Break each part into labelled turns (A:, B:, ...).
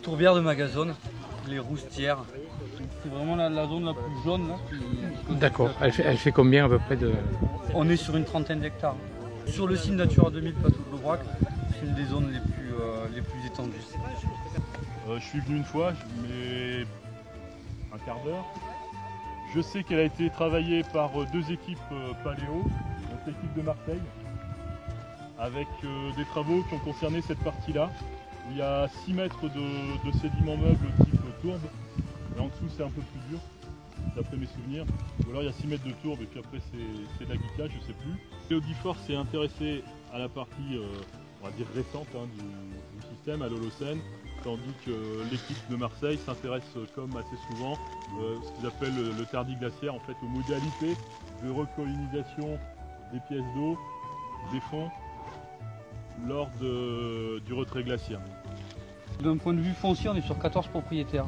A: tourbière de Magazone, les roustières. C'est vraiment la zone la plus jaune là.
B: D'accord, elle fait combien à peu près de...
A: On est sur une trentaine d'hectares. Sur le site Natura 2000 Plateau-d'Aubrac, c'est une des zones les plus étendues.
C: Je suis venu une fois, mais un quart d'heure. Je sais qu'elle a été travaillée par deux équipes paléo, donc l'équipe de Marseille, avec des travaux qui ont concerné cette partie-là, où il y a 6 mètres de sédiments meubles type tourbe, et en dessous c'est un peu plus dur, d'après mes souvenirs. Ou alors il y a 6 mètres de tourbe et puis après c'est de la guicage, je ne sais plus. Théodifort s'est intéressé à la partie, on va dire récente du système, à l'Holocène, tandis que l'équipe de Marseille s'intéresse, comme assez souvent, ce qu'ils appellent le tardiglaciaire, en fait, aux modalités de recolonisation des pièces d'eau, des fonds, lors du retrait glaciaire.
A: D'un point de vue foncier, on est sur 14 propriétaires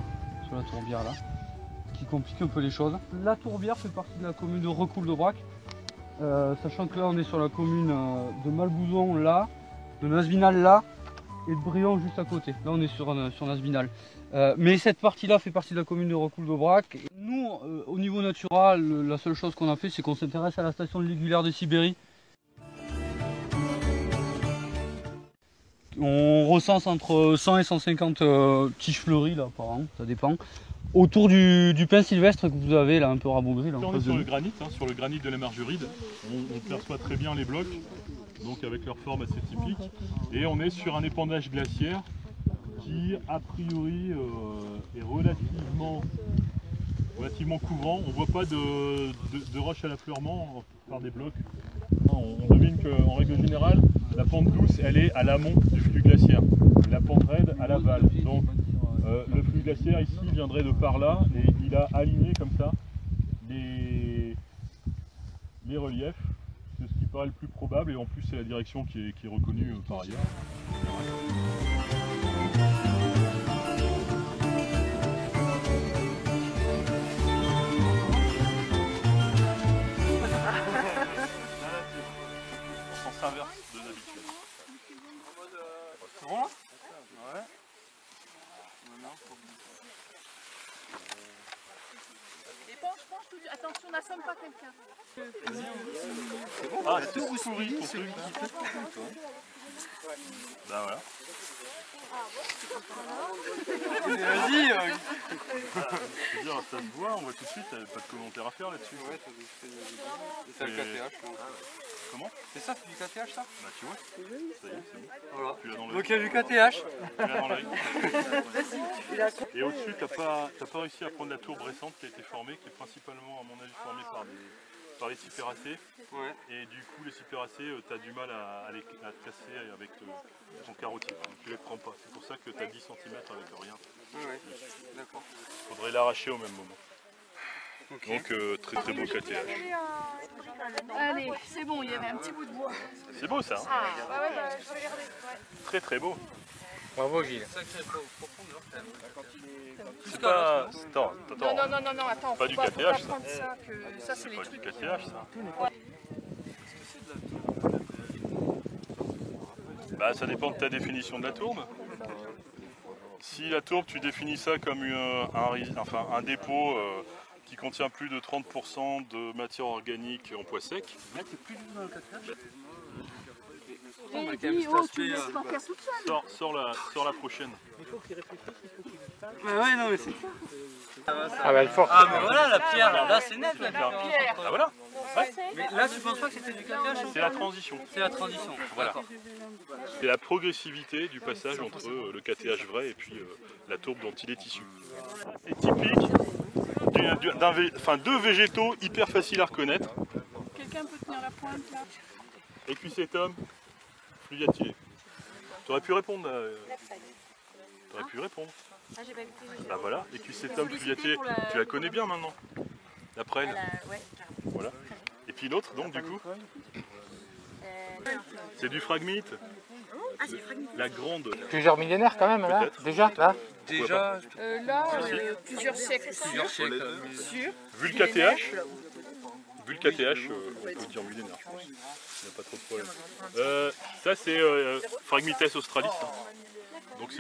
A: sur la tourbière là, ce qui complique un peu les choses. La tourbière fait partie de la commune de Recoul-d'Aubrac, sachant que là on est sur la commune de Malbouzon là, de Nasvinal là, et de Brion juste à côté. Là on est sur Nasvinal. Mais cette partie-là fait partie de la commune de Recoul-d'Aubrac. Nous, au niveau natural, la seule chose qu'on a fait, c'est qu'on s'intéresse à la station de l'Aiguillère de Sibérie. On recense entre 100 et 150 tiges fleuries là, par an, ça dépend. Autour du pin sylvestre que vous avez là, un peu rabougri. Là,
C: on est sur le granit, sur le granit de la Margeride. On perçoit très bien les blocs, donc avec leur forme assez typique. Et on est sur un épandage glaciaire qui, a priori, est relativement couvrant. On ne voit pas de roches à l'affleurement par des blocs. On devine qu'en règle générale, la pente douce, elle est à l'amont du flux glaciaire. La pente raide à l'aval. Donc le flux glaciaire ici viendrait de par là et il a aligné comme ça les reliefs. C'est ce qui paraît le plus probable et en plus c'est la direction qui est reconnue par ailleurs. En sens inverse de l'habituel.
A: C'est bon là ? Ouais.
D: Attention, n'assomme pas quelqu'un.
C: Ah, c'est tout souris ton truc. Bah voilà.
A: Vas-y.
C: Je veux dire, ça se voit, on voit tout de suite, pas de commentaire à faire là-dessus.
E: Ouais, c'est le KTH.
C: Comment?
E: C'est ça, c'est du KTH ça?
C: Bah tu vois, ça y est, c'est bon.
E: Voilà.
C: Tu l'as dans l'œil.
A: Donc il y a du KTH.
C: Tu l'as dans l'œil. Et au-dessus, t'as pas réussi à prendre la tourbe récente qui a été formée, qui est principalement, à mon avis, formée par les cyperacées.
E: Ouais.
C: Et du coup, les cyperacées, tu as du mal à te casser avec ton carottier. Donc, tu les prends pas. C'est pour ça que tu as 10 cm avec rien.
E: Ouais, d'accord.
C: Il faudrait l'arracher au même moment. Okay. Donc, très très beau KTH.
D: Allez, c'est bon, il y avait un petit bout de bois.
C: C'est beau ça, hein?
D: Ah, bah ouais, bah, je vais regarder. Ouais.
C: Très très beau.
B: Bravo Gilles.
C: C'est pas... Attends.
D: Non, attends.
C: Pas du
D: faut
C: KTH,
D: pas prendre ça, que ça c'est les
C: pas du
D: trucs.
C: KTH, ça. Bah, ça dépend de ta définition de la tourbe. Si la tourbe, tu définis ça comme un dépôt qui contient plus de 30% de matière organique en poids sec.
A: Là, t'es plus du tout dans le KTH.
D: Et dis, oh, tu me laisses pas faire toute seule.
C: Sors la prochaine.
A: Il faut qu'il réfléchisse. Bah ouais, non mais c'est ça.
B: Ah bah elle forte.
A: Ah mais voilà la pierre, là c'est net la pierre.
C: Ah voilà. Ouais.
A: Mais là tu penses pas que c'était du KTH?
C: C'est la transition.
A: C'est la transition, voilà.
C: C'est la progressivité du passage entre le KTH vrai et puis la tourbe dont il est issu. C'est typique de végétaux hyper faciles à reconnaître.
D: Quelqu'un peut tenir la pointe là?
C: Equisetum fluviatiae. Tu aurais pu répondre. T'aurais pu répondre.
D: Ah, j'ai pas écouté.
C: Bah voilà, Equisetum fluviatiae, tu la connais bien maintenant. La prêle.
D: Ouais.
C: Voilà. Et puis l'autre donc du coup c'est du phragmite.
D: Ah, c'est fragmenté.
C: La grande.
B: Plusieurs millénaires quand même là. Déjà là.
A: Déjà,
D: Là, plusieurs siècles.
A: plusieurs siècles.
D: Sûr.
C: Vu le KTH, on peut dire millénaire je pense. Il n'y a pas trop de problème. Ça c'est Phragmites australis. Donc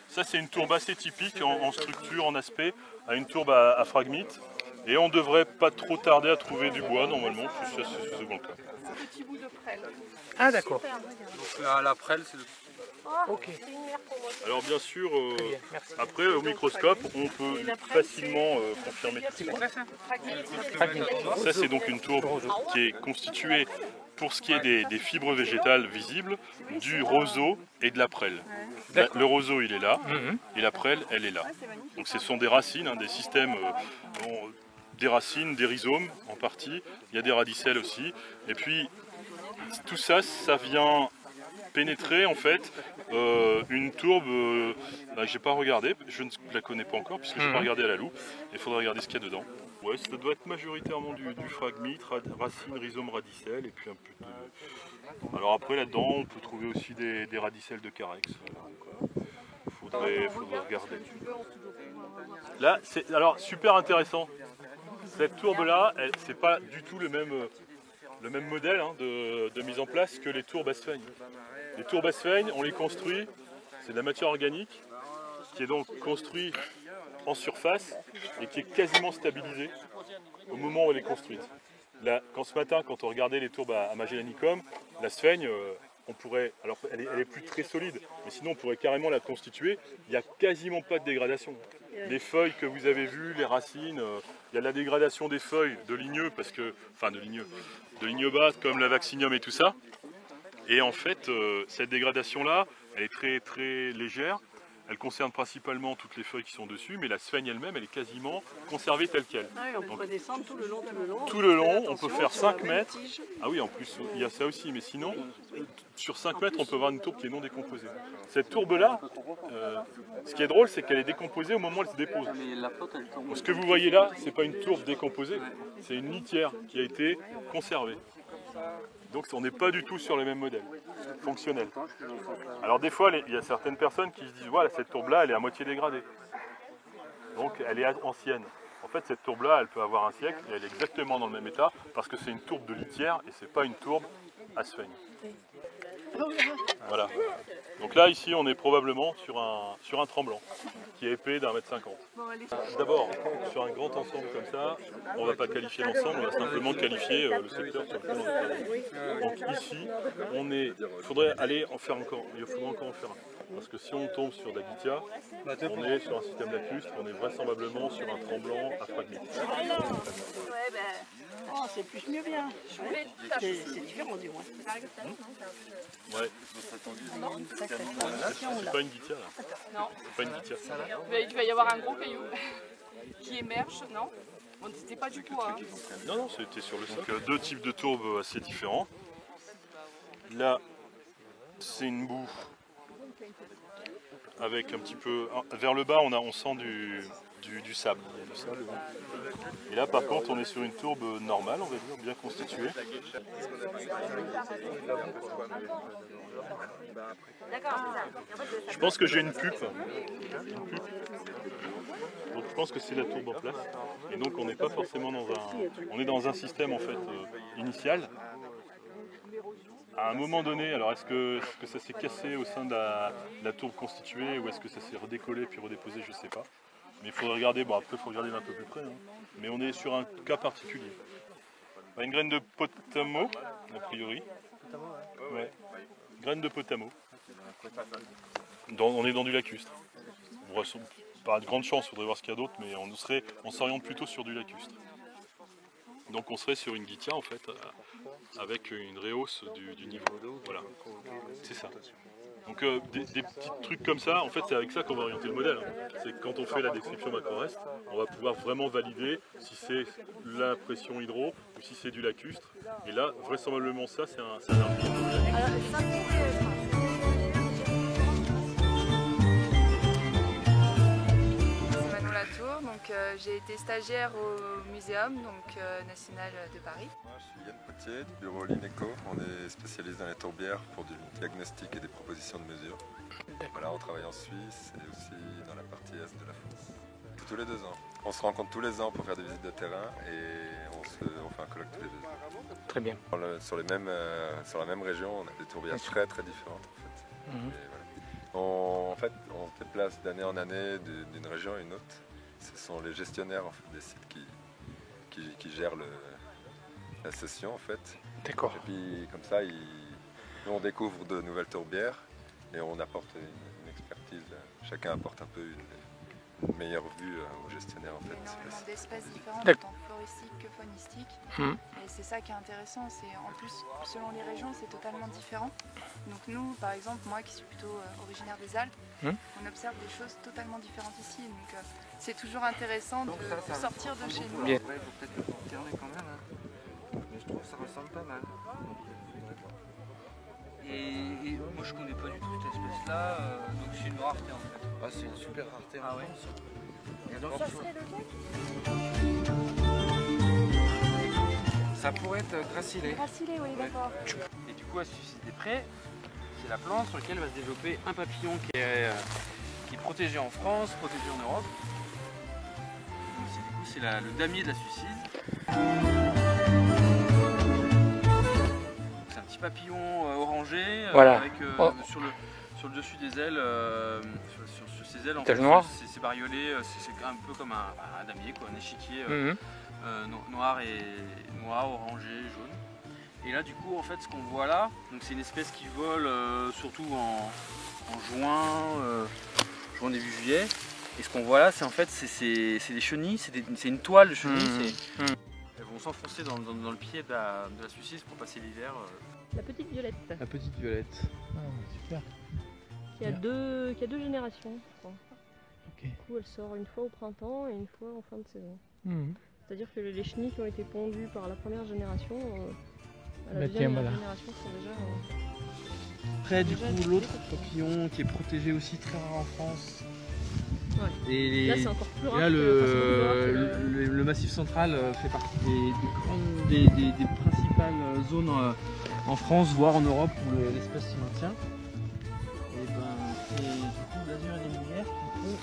C: ça c'est une tourbe assez typique en structure, en aspect, à une tourbe à phragmite. Et on devrait pas trop tarder à trouver du bois normalement, c'est ce second cas.
D: Petit bout de prêle.
B: Ah d'accord.
E: Donc la prêle, c'est le...
B: Ok.
C: Alors bien sûr,
B: Merci.
C: après au microscope, on peut facilement confirmer tout
B: C'est
C: ça.
B: quoi ça?
C: Ça c'est donc une tourbe qui est constituée, pour ce qui est des fibres végétales visibles, du roseau et de la prêle. Le roseau il est là, et la prêle elle est là. Donc ce sont des racines, hein, des systèmes, des racines, des rhizomes en partie, il y a des radicelles aussi. Et puis tout ça, ça vient pénétrer en fait une tourbe, j'ai pas regardé, je ne la connais pas encore puisque j'ai pas regardé à la loupe, il faudra regarder ce qu'il y a dedans. Ouais, ça doit être majoritairement du phragmite, racines, rhizomes, radicelles et puis un peu de... Alors après là-dedans on peut trouver aussi des radicelles de carex. Faudrait regarder. Là, c'est alors super intéressant. Cette tourbe là, c'est pas du tout le même modèle hein, de mise en place que les tourbes à sphègne. Les tourbes à sphègne, on les construit, c'est de la matière organique qui est donc construite en surface et qui est quasiment stabilisée au moment où elle est construite. Là, ce matin, quand on regardait les tourbes à Magellanicum, la sphègne, on pourrait, alors elle est plus très solide, mais sinon on pourrait carrément la constituer. Il n'y a quasiment pas de dégradation. Les feuilles que vous avez vues, les racines, il y a la dégradation des feuilles de ligneux, de ligneobate comme la vaccinium et tout ça. Et en fait, cette dégradation-là, elle est très très légère. Elle concerne principalement toutes les feuilles qui sont dessus, mais la sphègne elle-même, elle est quasiment conservée telle qu'elle.
D: Ah oui, on peut descendre tout le long.
C: Tout le long, on peut faire 5 mètres. Ah oui, en plus, il y a ça aussi, mais sinon, sur 5 mètres, on peut avoir une tourbe qui est non décomposée. Cette tourbe-là, ce qui est drôle, c'est qu'elle est décomposée au moment où elle se dépose. Donc, ce que vous voyez là, c'est pas une tourbe décomposée, c'est une litière qui a été conservée. Donc on n'est pas du tout sur le même modèle fonctionnel. Alors des fois, il y a certaines personnes qui se disent voilà, cette tourbe-là, elle est à moitié dégradée. Donc elle est ancienne. En fait, cette tourbe-là, elle peut avoir un siècle et elle est exactement dans le même état parce que c'est une tourbe de litière et c'est pas une tourbe à sphègne. Voilà. Donc là, ici, on est probablement sur un tremblant qui est épais d'1,50 m. D'abord, sur un grand ensemble comme ça, on ne va pas qualifier l'ensemble, on va simplement qualifier le secteur sur lequel on est travaillé. Donc ici, il faudrait aller en faire encore, il faudrait encore en faire un. Parce que si on tombe sur Dagitia, on est sur un système lacustre, on est vraisemblablement sur un tremblant à fragmite.
D: Oh, c'est plus mieux bien. C'est différent du moins.
C: Ouais. C'est pas une Gitia là.
F: Non.
C: C'est pas une Gitia.
F: Il va y avoir un gros caillou qui émerge, non? On n'était pas du tout à...
C: Non, c'était sur le sol. Donc, deux types de tourbes assez différents. Là, c'est une boue avec un petit peu... Vers le bas, on sent du sable. Et là, par contre, on est sur une tourbe normale, on va dire, bien constituée. Je pense que j'ai une pupe. Donc je pense que c'est la tourbe en place. Et donc on n'est pas forcément dans un... On est dans un système en fait initial. À un moment donné, alors est-ce que ça s'est cassé au sein de la tourbe constituée ou est-ce que ça s'est redécollé puis redéposé, je ne sais pas. Mais il faudrait regarder, bon après il faut regarder d'un peu plus près. Hein. Mais on est sur un cas particulier. Une graine de potamo, a priori. Ouais. Graine de potamo. On est dans du lacustre. Pas de grande chance, il faudrait voir ce qu'il y a d'autre, mais on s'oriente plutôt sur du lacustre. Donc on serait sur une Gitia en fait, avec une rehausse du niveau. Voilà, c'est ça. Donc des petits trucs comme ça, en fait c'est avec ça qu'on va orienter le modèle. C'est que quand on fait la description macro-rest, on va pouvoir vraiment valider si c'est la pression hydro ou si c'est du lacustre. Et là, vraisemblablement ça, c'est un
F: Donc j'ai été stagiaire au Muséum national de Paris.
G: Moi, je suis Yann Potier du bureau l'INECO. On est spécialiste dans les tourbières pour du diagnostic et des propositions de mesure. Voilà, on travaille en Suisse et aussi dans la partie est de la France. Tous les 2 ans. On se rencontre tous les ans pour faire des visites de terrain et on fait un colloque tous les 2 ans.
B: Très bien.
G: Sur la même région, on a des tourbières très différentes en fait. Et voilà. En fait, on déplace d'année en année d'une région à une autre. Ce sont les gestionnaires en fait, des sites qui gèrent la session en fait.
B: D'accord.
G: Et puis comme ça, nous on découvre de nouvelles tourbières et on apporte une expertise. Chacun apporte un peu une meilleure vue aux gestionnaires en fait.
H: Énormément d'espèces différentes,
B: D'accord.
H: autant floristiques que faunistiques.
B: Mhm.
H: Et c'est ça qui est intéressant, c'est en plus, selon les régions, c'est totalement différent. Donc nous, par exemple, moi qui suis plutôt originaire des Alpes, on observe des choses totalement différentes ici. Donc c'est toujours intéressant de sortir de chez nous.
B: Bien.
D: Ouais, il faut peut-être le concerner quand même. Hein. Mais je trouve que ça ressemble pas mal.
A: Et moi je connais pas du tout cette espèce là, donc c'est une rareté en fait.
D: Ah, c'est une super rareté.
A: Ah ouais.
D: Et donc, ça pourrait être gracilé.
H: Gracilé, oui, d'accord.
A: Et du coup, la Suicide des Prés, c'est la plante sur laquelle va se développer un papillon qui est protégé en France, protégé en Europe. Donc, du coup, c'est le damier de la Suicide. C'est un petit papillon orangé
B: Voilà.
A: avec sur le dessus des ailes, sur ses ailes en
B: Tache
A: fait,
B: noire.
A: c'est bariolé, c'est un peu comme un damier, quoi, un échiquier
B: Mhm.
A: noir, orangé, jaune. Et là du coup en fait ce qu'on voit là, c'est une espèce qui vole surtout en juin, début juillet. Et ce qu'on voit là c'est en fait c'est des chenilles, c'est une toile de chenilles. Elles vont s'enfoncer dans le pied de la Suicide pour passer l'hiver.
I: La petite violette,
A: La petite violette.
B: Ah, super.
I: qui a deux générations. Je crois.
B: Ok.
I: Du coup, elle sort une fois au printemps et une fois en fin de saison.
B: Mhm.
I: C'est-à-dire que les chenilles qui ont été pondues par la première génération, à la
B: Bah,
I: deuxième
B: tiens, voilà.
I: génération sont déjà...
A: Après du
I: Déjà,
A: coup
I: c'est
A: l'autre
I: compliqué.
A: papillon qui est protégé aussi très rare en France.
I: Ouais.
A: Et
I: Là, c'est encore plus rare.
A: là,
I: que- enfin, c'est plus rare que
A: le Massif central fait partie des principales zones en France, voire en Europe, où l'espèce s'y maintient. Et ben, c'est du coup l'azur et les lumières qui font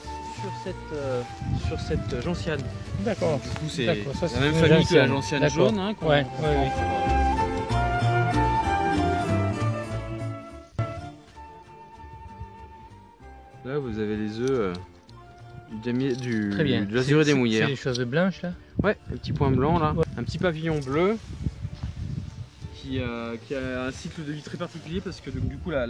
A: sur cette gentiane.
B: D'accord.
A: Du coup, c'est
B: D'accord, ça,
A: la
B: c'est
A: même
B: une
A: famille que la
B: gentiane.
A: gentiane
B: D'accord.
A: jaune. Hein, qu'on
B: Ouais,
A: retrouve
B: ouais,
A: en
B: ouais.
A: France. Là, vous avez les œufs
B: Très bien.
A: de l'azur et des
B: C'est
A: mouillères.
B: des choses blanches là.
A: Ouais, un petit point blanc là,
B: Ouais.
A: un petit pavillon bleu qui a un cycle de vie très particulier parce que donc, du coup la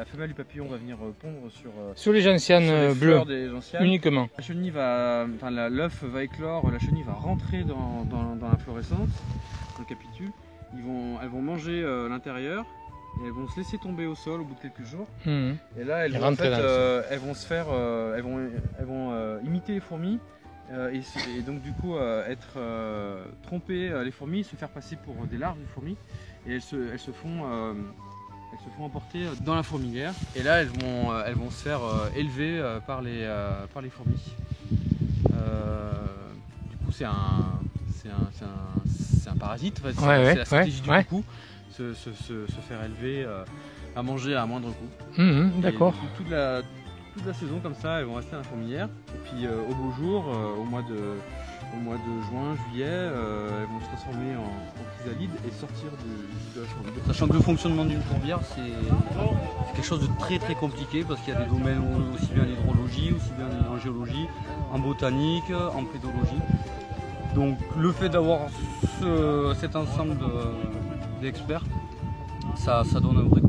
A: femelle du papillon va venir pondre
B: Sur les
A: sur
B: gentianes
A: les
B: bleues
A: fleurs des gentianes.
B: uniquement.
A: La chenille l'œuf va éclore, la chenille va rentrer dans l'inflorescence, dans le capitule. Elles vont manger l'intérieur et elles vont se laisser tomber au sol au bout de quelques jours.
B: Mhm.
A: Et là, elles
B: Et
A: vont, en
B: rentrer
A: fait,
B: dans le
A: elles vont se faire, elles vont imiter les fourmis et donc du coup être tromper les fourmis, se faire passer pour des larves de fourmis et elles se font emporter dans la fourmilière. Et là, elles vont se faire élever par les fourmis. Du coup, c'est un parasite. En fait. C'est la stratégie du coucou. Se faire élever à manger à moindre coût.
B: Mhm,
A: Et
B: d'accord.
A: du coup, toute la saison comme ça, elles vont rester à la fourmilière. Et puis au beau jour, au mois de juin, juillet, elles vont se transformer en chrysalides et sortir de la fourmi. Sachant que le fonctionnement d'une tourbière, c'est quelque chose de très très compliqué parce qu'il y a des domaines aussi bien en hydrologie, aussi bien en géologie, en botanique, en pédologie. Donc le fait d'avoir cet ensemble d'experts, ça donne un vrai